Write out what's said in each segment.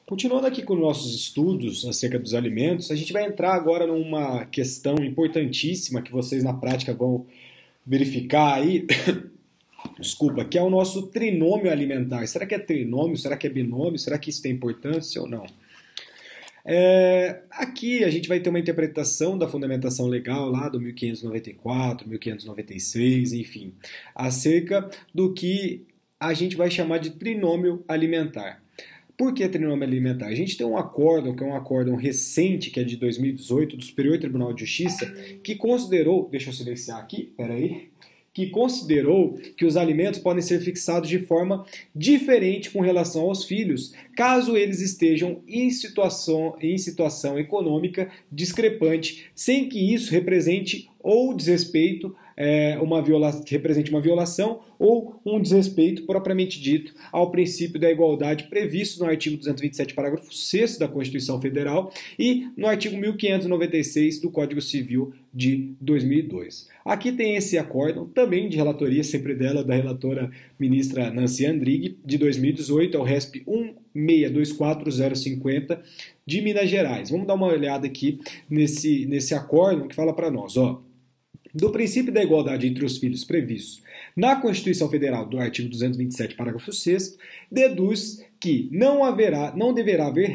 Continuando aqui com nossos estudos acerca dos alimentos, a gente vai entrar agora numa questão importantíssima que vocês na prática vão verificar aí, desculpa, que é o nosso trinômio alimentar. Será que é trinômio? Será que é binômio? Será que isso tem importância ou não? Aqui a gente vai ter uma interpretação da fundamentação legal lá do 1594, 1596, enfim, acerca do que a gente vai chamar de trinômio alimentar. Por que trinômio alimentar? A gente tem um acórdão, que é um acórdão recente, que é de 2018, do Superior Tribunal de Justiça, que considerou, deixa eu silenciar aqui, peraí, que considerou que os alimentos podem ser fixados de forma diferente com relação aos filhos, caso eles estejam em situação econômica discrepante, sem que isso represente ou desrespeito, represente uma violação ou um desrespeito propriamente dito ao princípio da igualdade previsto no artigo 227, parágrafo 6º da Constituição Federal e no artigo 1596 do Código Civil de 2002. Aqui tem esse acórdão, também de relatoria, sempre dela, da relatora ministra Nancy Andrighi, de 2018, é o RESP 1624050 de Minas Gerais. Vamos dar uma olhada aqui nesse acórdão que fala para nós, ó. Do princípio da igualdade entre os filhos previstos na Constituição Federal do artigo 227, parágrafo 6º, deduz que não deverá haver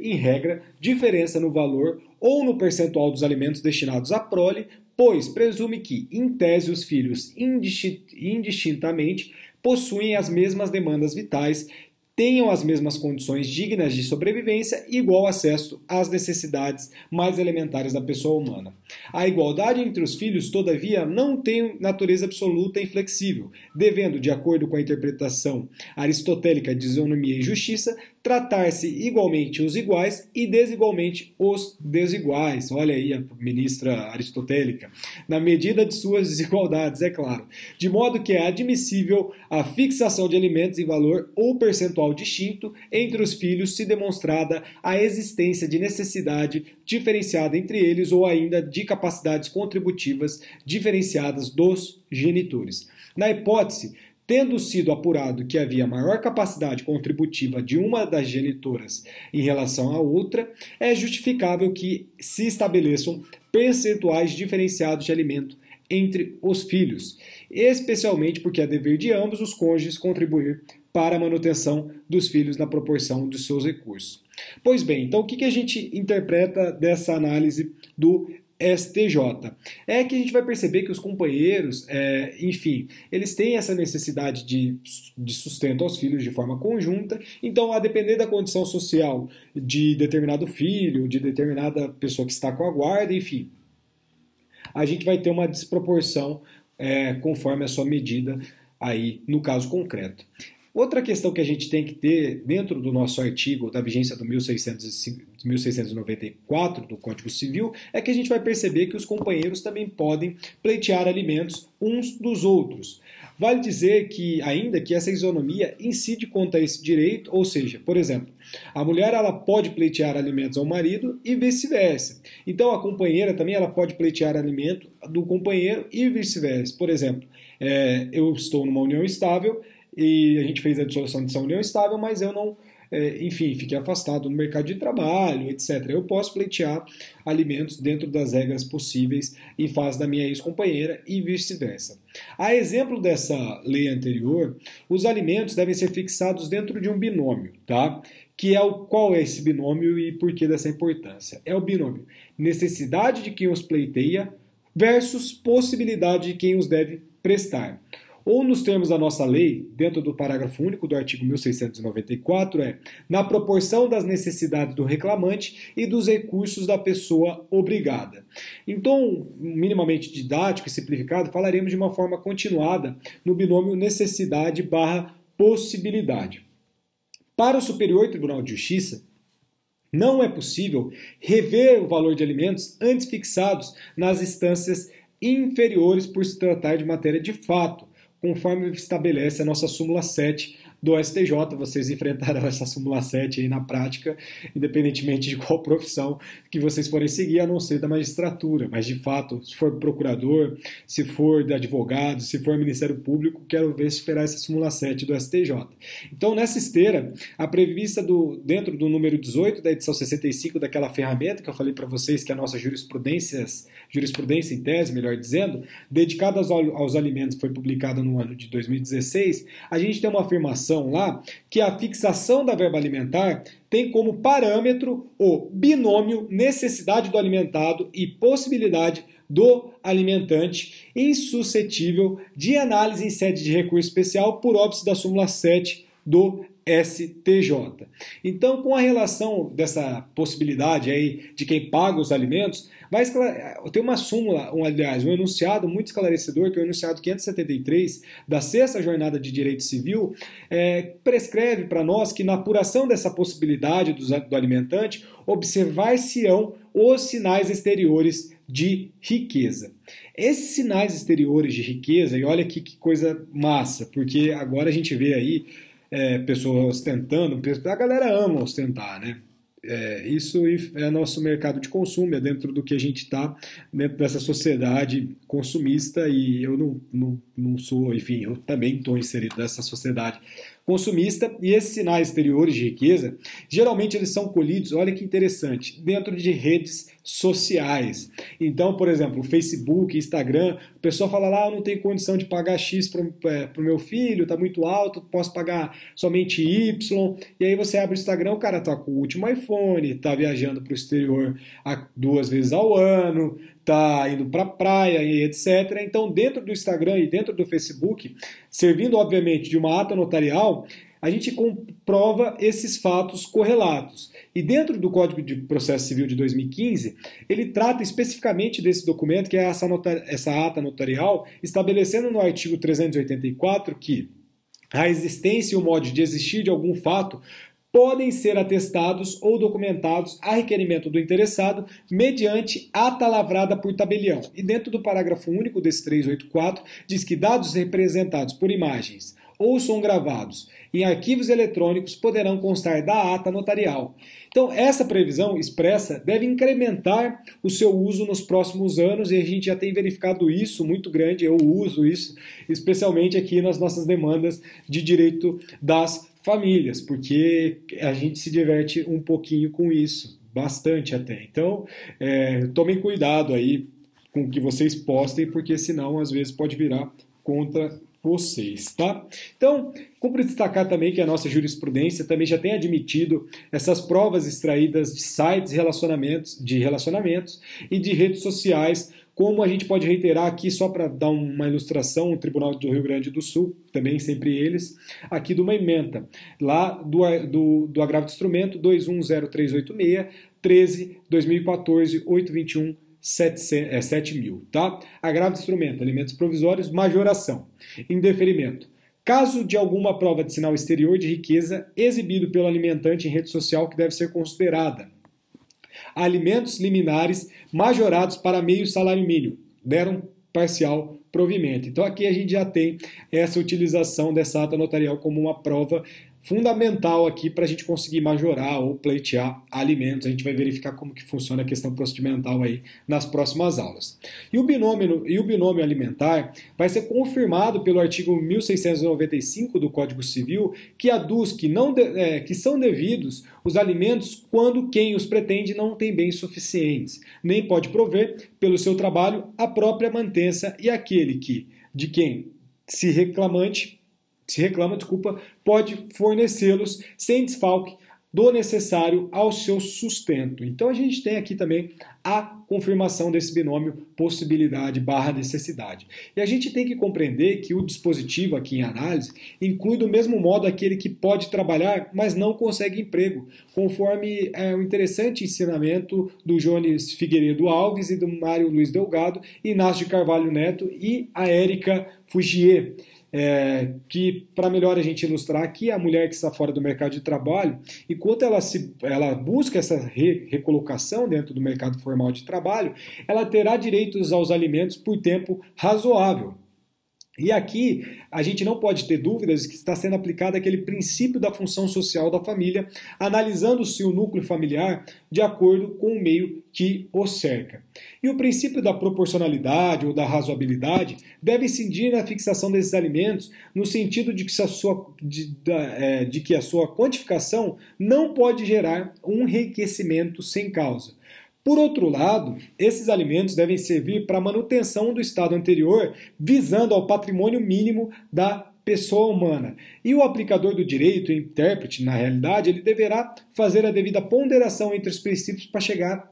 em regra diferença no valor ou no percentual dos alimentos destinados à prole, pois presume que, em tese, os filhos indistintamente possuem as mesmas demandas vitais, tenham as mesmas condições dignas de sobrevivência e igual acesso às necessidades mais elementares da pessoa humana. A igualdade entre os filhos, todavia, não tem natureza absoluta e inflexível, devendo, de acordo com a interpretação aristotélica de isonomia e justiça, tratar-se igualmente os iguais e desigualmente os desiguais. Olha aí a ministra aristotélica. Na medida de suas desigualdades, é claro. De modo que é admissível a fixação de alimentos em valor ou percentual distinto entre os filhos se demonstrada a existência de necessidade diferenciada entre eles ou ainda de capacidades contributivas diferenciadas dos genitores. Na hipótese, tendo sido apurado que havia maior capacidade contributiva de uma das genitoras em relação à outra, é justificável que se estabeleçam percentuais diferenciados de alimento entre os filhos, especialmente porque é dever de ambos os cônjuges contribuir para a manutenção dos filhos na proporção dos seus recursos. Pois bem, então o que a gente interpreta dessa análise do STJ? É que a gente vai perceber que os companheiros, enfim, eles têm essa necessidade de sustento aos filhos de forma conjunta, então a depender da condição social de determinado filho, de determinada pessoa que está com a guarda, enfim, a gente vai ter uma desproporção conforme a sua medida aí no caso concreto. Outra questão que a gente tem que ter dentro do nosso artigo da vigência do 1694 do Código Civil é que a gente vai perceber que os companheiros também podem pleitear alimentos uns dos outros. Vale dizer que, ainda que essa isonomia incide contra esse direito, ou seja, por exemplo, a mulher ela pode pleitear alimentos ao marido e vice-versa. Então a companheira também ela pode pleitear alimento do companheiro e vice-versa. Por exemplo, eu estou numa união estável e a gente fez a dissolução dessa união estável, mas eu não, enfim, fiquei afastado do mercado de trabalho, etc. Eu posso pleitear alimentos dentro das regras possíveis em face da minha ex-companheira e vice-versa. A exemplo dessa lei anterior, os alimentos devem ser fixados dentro de um binômio, tá? Qual é esse binômio e por que dessa importância? É o binômio necessidade de quem os pleiteia versus possibilidade de quem os deve prestar. Ou nos termos da nossa lei, dentro do parágrafo único do artigo 1694, na proporção das necessidades do reclamante e dos recursos da pessoa obrigada. Então, minimamente didático e simplificado, falaremos de uma forma continuada no binômio necessidade barra possibilidade. Para o Superior Tribunal de Justiça, não é possível rever o valor de alimentos antes fixados nas instâncias inferiores por se tratar de matéria de fato, conforme estabelece a nossa súmula 7 do STJ, vocês enfrentarão essa súmula 7 aí na prática, independentemente de qual profissão que vocês forem seguir, a não ser da magistratura. Mas, de fato, se for procurador, se for de advogado, se for Ministério Público, quero ver se esperar essa súmula 7 do STJ. Então, nessa esteira, a prevista dentro do número 18 da edição 65 daquela ferramenta que eu falei para vocês, que é a nossa jurisprudência em tese, melhor dizendo, dedicada aos alimentos, foi publicada no ano de 2016, a gente tem uma afirmação lá que a fixação da verba alimentar tem como parâmetro o binômio necessidade do alimentado e possibilidade do alimentante insuscetível de análise em sede de recurso especial por óbice da súmula 7 do STJ. Então, com a relação dessa possibilidade aí de quem paga os alimentos, tem uma súmula, aliás, um enunciado muito esclarecedor, que é o enunciado 573 da Sexta Jornada de Direito Civil, prescreve para nós que na apuração dessa possibilidade do alimentante, observar-se-ão os sinais exteriores de riqueza. Esses sinais exteriores de riqueza, e olha aqui que coisa massa, porque agora a gente vê aí pessoas ostentando, a galera ama ostentar, né? Isso é nosso mercado de consumo, é dentro do que a gente está, dentro dessa sociedade consumista, e eu não sou, enfim, eu também estou inserido nessa sociedade consumista, e esses sinais exteriores de riqueza, geralmente eles são colhidos, olha que interessante, dentro de redes sociais. Então, por exemplo, o Facebook, Instagram, o pessoal fala lá, eu não tenho condição de pagar X para o meu filho, está muito alto, posso pagar somente Y, e aí você abre o Instagram, o cara está com o último iPhone, está viajando para o exterior 2 vezes ao ano, está indo para a praia e etc. Então, dentro do Instagram e dentro do Facebook, servindo, obviamente, de uma ata notarial, a gente comprova esses fatos correlatos. E dentro do Código de Processo Civil de 2015, ele trata especificamente desse documento, que é essa ata notarial, estabelecendo no artigo 384 que a existência e o modo de existir de algum fato podem ser atestados ou documentados a requerimento do interessado mediante ata lavrada por tabelião. E dentro do parágrafo único desse 384, diz que dados representados por imagens ou som gravados em arquivos eletrônicos poderão constar da ata notarial. Então, essa previsão expressa deve incrementar o seu uso nos próximos anos, e a gente já tem verificado isso muito grande, eu uso isso, especialmente aqui nas nossas demandas de direito das famílias, porque a gente se diverte um pouquinho com isso, bastante até. Então, tomem cuidado aí com o que vocês postem, porque senão às vezes pode virar contra vocês, tá? Então, cumpre destacar também que a nossa jurisprudência também já tem admitido essas provas extraídas de sites de relacionamentos e de redes sociais, como a gente pode reiterar aqui, só para dar uma ilustração, o Tribunal do Rio Grande do Sul, também sempre eles, aqui de uma ementa, lá do agravo de instrumento 210386, 13/2014, 821 7.000, tá? Agravo de instrumento, alimentos provisórios, majoração, indeferimento. Caso de alguma prova de sinal exterior de riqueza exibido pelo alimentante em rede social que deve ser considerada. Alimentos liminares majorados para meio salário mínimo, deram parcial provimento. Então aqui a gente já tem essa utilização dessa ata notarial como uma prova fundamental aqui para a gente conseguir majorar ou pleitear alimentos. A gente vai verificar como que funciona a questão procedimental aí nas próximas aulas. E o binômio alimentar vai ser confirmado pelo artigo 1695 do Código Civil, que aduz que são devidos os alimentos quando quem os pretende não tem bens suficientes, nem pode prover pelo seu trabalho a própria mantença, e aquele de quem se reclama, pode fornecê-los sem desfalque do necessário ao seu sustento. Então a gente tem aqui também a confirmação desse binômio possibilidade/necessidade. E a gente tem que compreender que o dispositivo aqui em análise inclui do mesmo modo aquele que pode trabalhar, mas não consegue emprego, conforme o interessante ensinamento do Jones Figueiredo Alves e do Mário Luiz Delgado, Inácio de Carvalho Neto e a Érica Fugier. Que, para melhor a gente ilustrar aqui, a mulher que está fora do mercado de trabalho, enquanto ela busca essa recolocação dentro do mercado formal de trabalho, ela terá direitos aos alimentos por tempo razoável. E aqui a gente não pode ter dúvidas que está sendo aplicado aquele princípio da função social da família, analisando-se o núcleo familiar de acordo com o meio que o cerca. E o princípio da proporcionalidade ou da razoabilidade deve incidir na fixação desses alimentos no sentido de que a sua quantificação não pode gerar um enriquecimento sem causa. Por outro lado, esses alimentos devem servir para a manutenção do estado anterior, visando ao patrimônio mínimo da pessoa humana. E o aplicador do direito, o intérprete, na realidade, ele deverá fazer a devida ponderação entre os princípios para chegar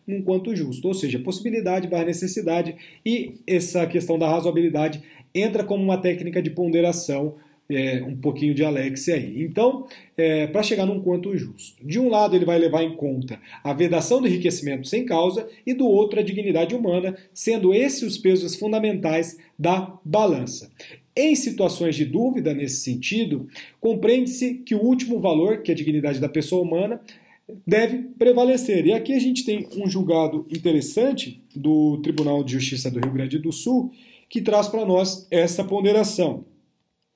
num quanto justo, ou seja, possibilidade barra necessidade, e essa questão da razoabilidade entra como uma técnica de ponderação, um pouquinho de Alexia aí. Então, para chegar num quanto justo. De um lado, ele vai levar em conta a vedação do enriquecimento sem causa e do outro a dignidade humana, sendo esses os pesos fundamentais da balança. Em situações de dúvida nesse sentido, compreende-se que o último valor, que é a dignidade da pessoa humana, deve prevalecer. E aqui a gente tem um julgado interessante do Tribunal de Justiça do Rio Grande do Sul, que traz para nós essa ponderação.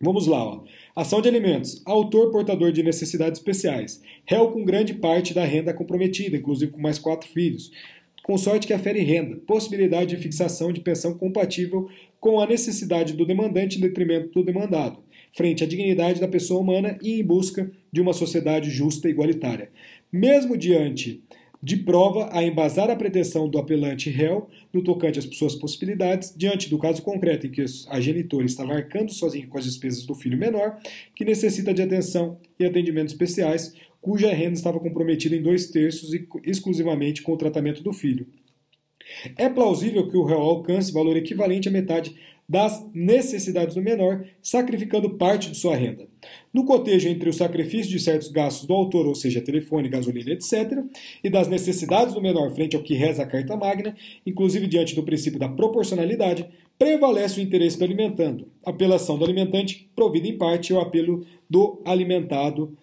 Vamos lá, ó. Ação de alimentos. Autor portador de necessidades especiais. Réu com grande parte da renda comprometida, inclusive com mais 4 filhos. Consorte que afere renda. Possibilidade de fixação de pensão compatível com a necessidade do demandante em detrimento do demandado. Frente à dignidade da pessoa humana e em busca de uma sociedade justa e igualitária. Mesmo diante de prova a embasar a pretensão do apelante réu no tocante às suas possibilidades, diante do caso concreto em que a genitora estava arcando sozinha com as despesas do filho menor, que necessita de atenção e atendimentos especiais, cuja renda estava comprometida em 2/3 e exclusivamente com o tratamento do filho. É plausível que o réu alcance valor equivalente à metade das necessidades do menor, sacrificando parte de sua renda. No cotejo entre o sacrifício de certos gastos do autor, ou seja, telefone, gasolina, etc., e das necessidades do menor frente ao que reza a Carta Magna, inclusive diante do princípio da proporcionalidade, prevalece o interesse do alimentando, a apelação do alimentante provida em parte e o apelo do alimentando,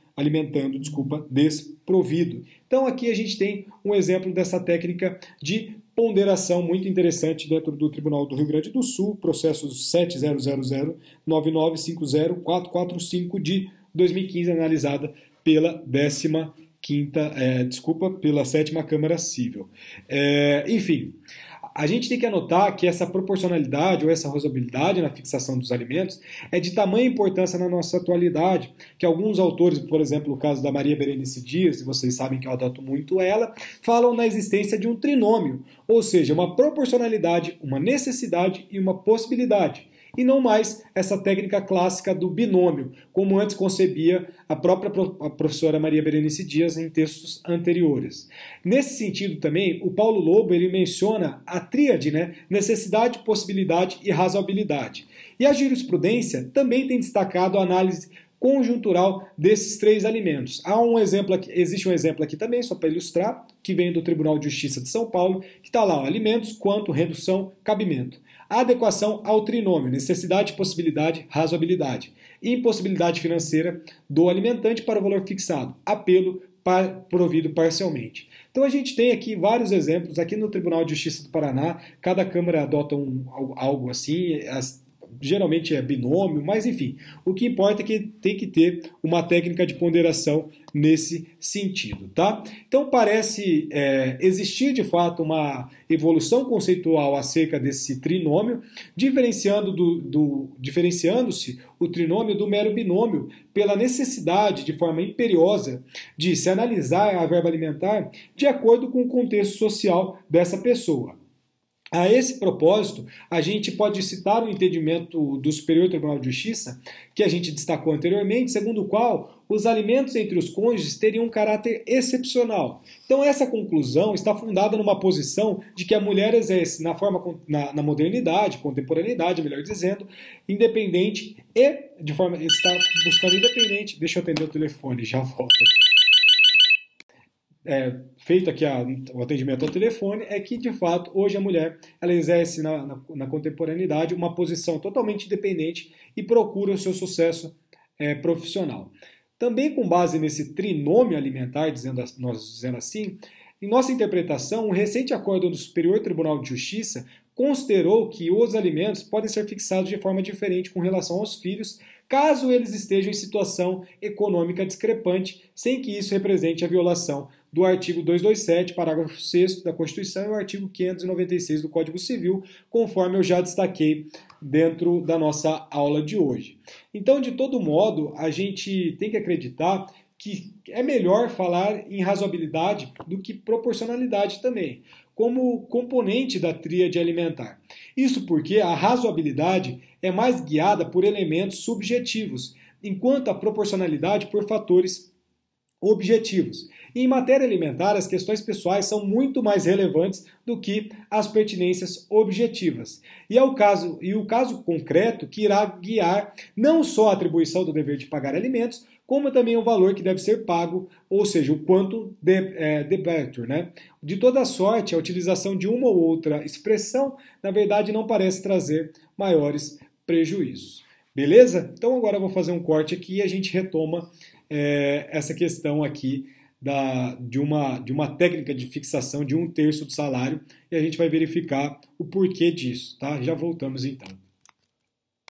desprovido. Então aqui a gente tem um exemplo dessa técnica de ponderação muito interessante dentro do Tribunal do Rio Grande do Sul, processo 700099550445 de 2015, analisada pela pela 7ª Câmara Civil. Enfim, a gente tem que anotar que essa proporcionalidade ou essa razoabilidade na fixação dos alimentos é de tamanha importância na nossa atualidade, que alguns autores, por exemplo, o caso da Maria Berenice Dias, e vocês sabem que eu adoto muito ela, falam na existência de um trinômio, ou seja, uma proporcionalidade, uma necessidade e uma possibilidade. E não mais essa técnica clássica do binômio, como antes concebia a própria professora Maria Berenice Dias em textos anteriores. Nesse sentido também, o Paulo Lobo ele menciona a tríade, necessidade, possibilidade e razoabilidade. E a jurisprudência também tem destacado a análise conjuntural desses 3 alimentos. Existe um exemplo aqui também, só para ilustrar, que vem do Tribunal de Justiça de São Paulo, que está lá, alimentos, quanto, redução, cabimento. Adequação ao trinômio, necessidade, possibilidade, razoabilidade. Impossibilidade financeira do alimentante para o valor fixado. Apelo provido parcialmente. Então a gente tem aqui vários exemplos. Aqui no Tribunal de Justiça do Paraná, cada Câmara adota algo assim, geralmente é binômio, mas enfim, o que importa é que tem que ter uma técnica de ponderação nesse sentido, tá? Então parece existir de fato uma evolução conceitual acerca desse trinômio, diferenciando-se o trinômio do mero binômio pela necessidade de forma imperiosa de se analisar a verba alimentar de acordo com o contexto social dessa pessoa. A esse propósito, a gente pode citar o entendimento do Superior Tribunal de Justiça, que a gente destacou anteriormente, segundo o qual os alimentos entre os cônjuges teriam um caráter excepcional. Então essa conclusão está fundada numa posição de que a mulher exerce na modernidade, contemporaneidade, melhor dizendo, independente e de forma está buscando independente. Deixa eu atender o telefone, já volto aqui. Feito aqui o atendimento ao telefone, é que, de fato, hoje a mulher ela exerce na contemporaneidade uma posição totalmente independente e procura o seu sucesso profissional. Também com base nesse trinômio alimentar, nós dizendo assim, em nossa interpretação, um recente acórdão do Superior Tribunal de Justiça considerou que os alimentos podem ser fixados de forma diferente com relação aos filhos, caso eles estejam em situação econômica discrepante, sem que isso represente a violação do artigo 227, parágrafo 6º da Constituição e o artigo 596 do Código Civil, conforme eu já destaquei dentro da nossa aula de hoje. Então, de todo modo, a gente tem que acreditar que é melhor falar em razoabilidade do que proporcionalidade também, como componente da tríade alimentar. Isso porque a razoabilidade é mais guiada por elementos subjetivos, enquanto a proporcionalidade por fatores objetivos. E em matéria alimentar, as questões pessoais são muito mais relevantes do que as pertinências objetivas. E o caso concreto que irá guiar não só a atribuição do dever de pagar alimentos, como também o valor que deve ser pago, ou seja, o quanto debêtur, né? De toda sorte, a utilização de uma ou outra expressão, na verdade, não parece trazer maiores prejuízos. Beleza? Então agora eu vou fazer um corte aqui e a gente retoma essa questão aqui de uma técnica de fixação de 1/3 do salário e a gente vai verificar o porquê disso, tá? Já voltamos então.